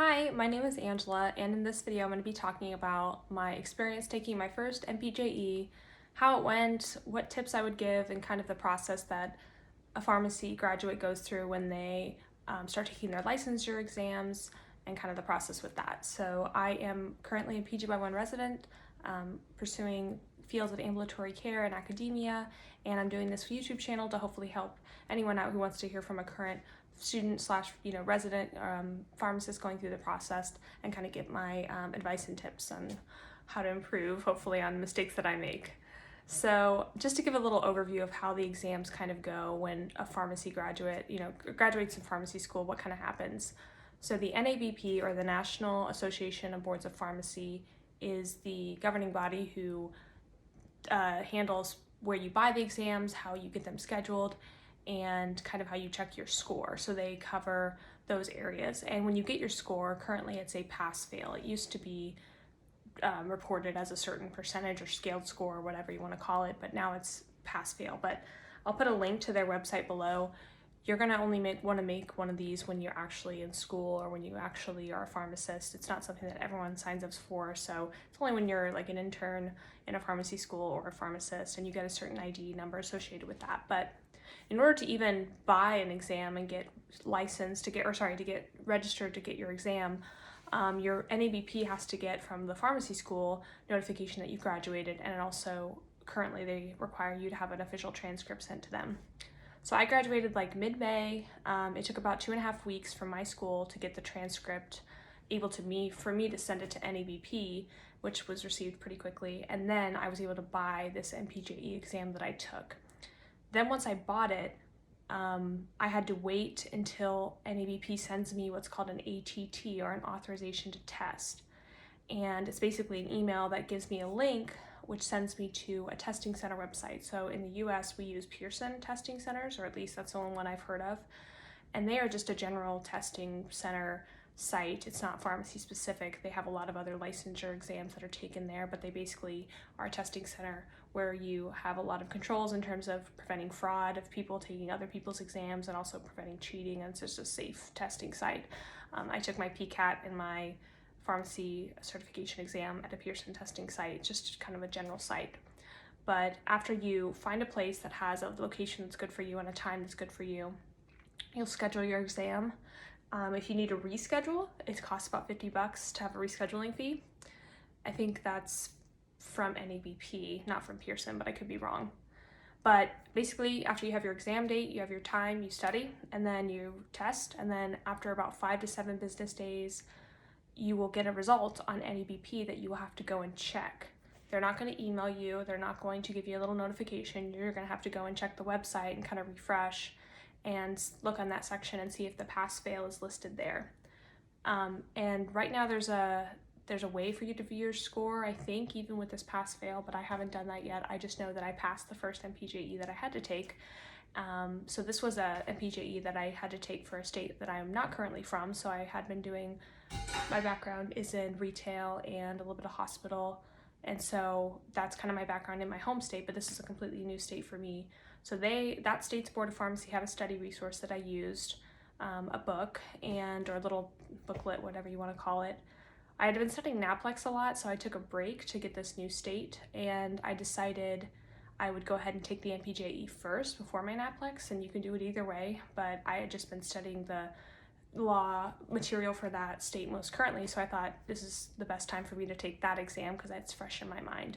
Hi, my name is Angela, and in this video I'm going to be talking about my experience taking my first MPJE, how it went, what tips I would give, and kind of the process that a pharmacy graduate goes through when they start taking their licensure exams, and kind of the process with that. So I am currently a PGY1 resident, pursuing fields of ambulatory care and academia, and I'm doing this YouTube channel to hopefully help anyone out who wants to hear from a current student slash resident pharmacist going through the process, and kind of get my advice and tips on how to improve, hopefully, on mistakes that I make. So just to give a little overview of how the exams kind of go when a pharmacy graduate, graduates in pharmacy school, what kind of happens. So the NABP, or the National Association of Boards of Pharmacy, is the governing body who handles where you buy the exams, how you get them scheduled, and kind of how you check your score. So they cover those areas. And when you get your score, currently it's a pass-fail. It used to be reported as a certain percentage or scaled score or whatever you want to call it, but now it's pass-fail. But I'll put a link to their website below. You're going to only want to make one of these when you're actually in school or when you actually are a pharmacist. It's not something that everyone signs up for, so it's only when you're like an intern in a pharmacy school or a pharmacist and you get a certain ID number associated with that. But in order to even buy an exam and get licensed to get registered to get your exam, your NABP has to get from the pharmacy school notification that you graduated, and also currently they require you to have an official transcript sent to them. So I graduated like mid-May. It took about 2.5 weeks from my school to get the transcript for me to send it to NABP, which was received pretty quickly, and then I was able to buy this MPJE exam that I took. Then once I bought it, I had to wait until NABP sends me what's called an ATT, or an authorization to test. And it's basically an email that gives me a link which sends me to a testing center website. So in the US, we use Pearson testing centers, or at least that's the only one I've heard of. And they are just a general testing center site. It's not pharmacy specific. They have a lot of other licensure exams that are taken there, but they basically are a testing center where you have a lot of controls in terms of preventing fraud of people taking other people's exams, and also preventing cheating, and it's just a safe testing site. I took my PCAT and my pharmacy certification exam at a Pearson testing site, just kind of a general site. But after you find a place that has a location that's good for you and a time that's good for you, you'll schedule your exam. If you need to reschedule, it costs about $50 to have a rescheduling fee. I think that's from NABP, not from Pearson, but I could be wrong. But basically, after you have your exam date, you have your time, you study, and then you test, and then after about 5 to 7 business days, you will get a result on NABP that you will have to go and check. They're not going to email you, they're not going to give you a little notification. You're going to have to go and check the website and kind of refresh and look on that section and see if the pass-fail is listed there. And right now there's a way for you to view your score, I think, even with this pass-fail, but I haven't done that yet. I just know that I passed the first MPJE that I had to take. So this was a MPJE that I had to take for a state that I am not currently from, so I had been doing, my background is in retail and a little bit of hospital, and so that's kind of my background in my home state, but this is a completely new state for me. So that state's Board of Pharmacy had a study resource that I used, a book or a little booklet, whatever you want to call it. I had been studying NAPLEX a lot, so I took a break to get this new state, and I decided I would go ahead and take the MPJE first before my NAPLEX, and you can do it either way, but I had just been studying the law material for that state most currently, so I thought this is the best time for me to take that exam because it's fresh in my mind.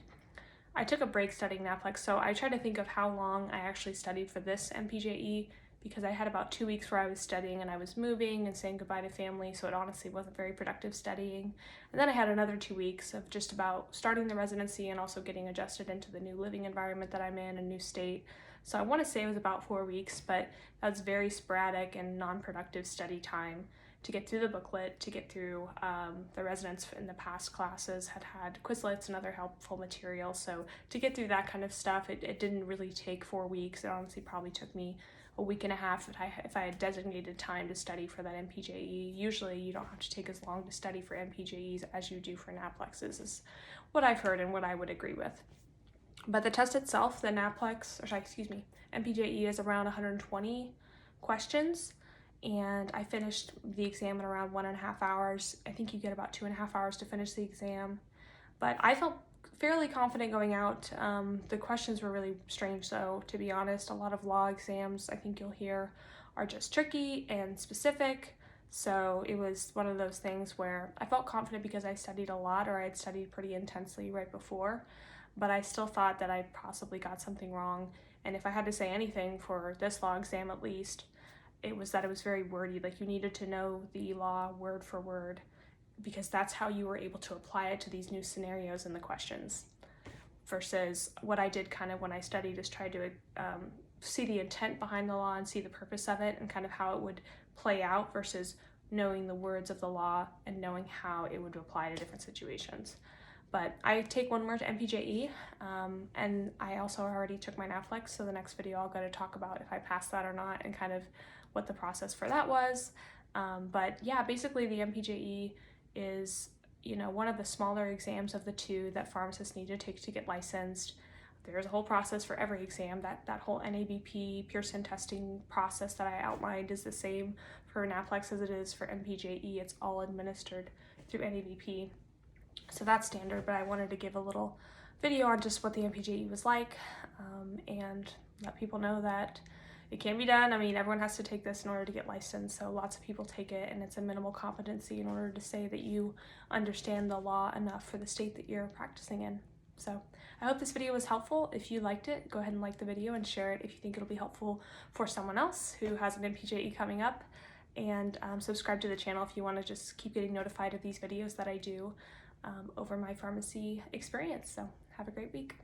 I took a break studying NAPLEX, so I tried to think of how long I actually studied for this MPJE, because I had about 2 weeks where I was studying and I was moving and saying goodbye to family, so it honestly wasn't very productive studying. And then I had another 2 weeks of just about starting the residency and also getting adjusted into the new living environment that I'm in, a new state. So I want to say it was about 4 weeks, but that's very sporadic and non-productive study time to get through the booklet, to get through the residents in the past classes had Quizlets and other helpful material. So to get through that kind of stuff, it didn't really take 4 weeks. It honestly probably took me a week and a half if I had designated time to study for that MPJE. Usually you don't have to take as long to study for MPJEs as you do for NAPLEXs, is what I've heard and what I would agree with. But the test itself, the MPJE, is around 120 questions, and I finished the exam in around 1.5 hours. I think you get about 2.5 hours to finish the exam, but I felt fairly confident going out. The questions were really strange though, to be honest. A lot of law exams, I think you'll hear, are just tricky and specific. So it was one of those things where I felt confident because I studied a lot, or I had studied pretty intensely right before, but I still thought that I possibly got something wrong. And if I had to say anything for this law exam at least, it was that it was very wordy. Like, you needed to know the law word for word, because that's how you were able to apply it to these new scenarios in the questions. Versus what I did kind of when I studied is try to see the intent behind the law and see the purpose of it and kind of how it would play out, versus knowing the words of the law and knowing how it would apply to different situations. But I take one more to MPJE, and I also already took my NABP, so the next video I'll go to talk about if I passed that or not and kind of what the process for that was. But yeah, basically the MPJE is, you know, one of the smaller exams of the two that pharmacists need to take to get licensed. There's a whole process for every exam. That whole NABP Pearson testing process that I outlined is the same for NABP as it is for MPJE. It's all administered through NABP. So that's standard, but I wanted to give a little video on just what the MPJE was like, and let people know that it can be done. I mean, everyone has to take this in order to get licensed, so lots of people take it, and it's a minimal competency in order to say that you understand the law enough for the state that you're practicing in. So I hope this video was helpful. If you liked it, go ahead and like the video and share it if you think it'll be helpful for someone else who has an MPJE coming up, and subscribe to the channel if you want to just keep getting notified of these videos that I do over my pharmacy experience. So have a great week.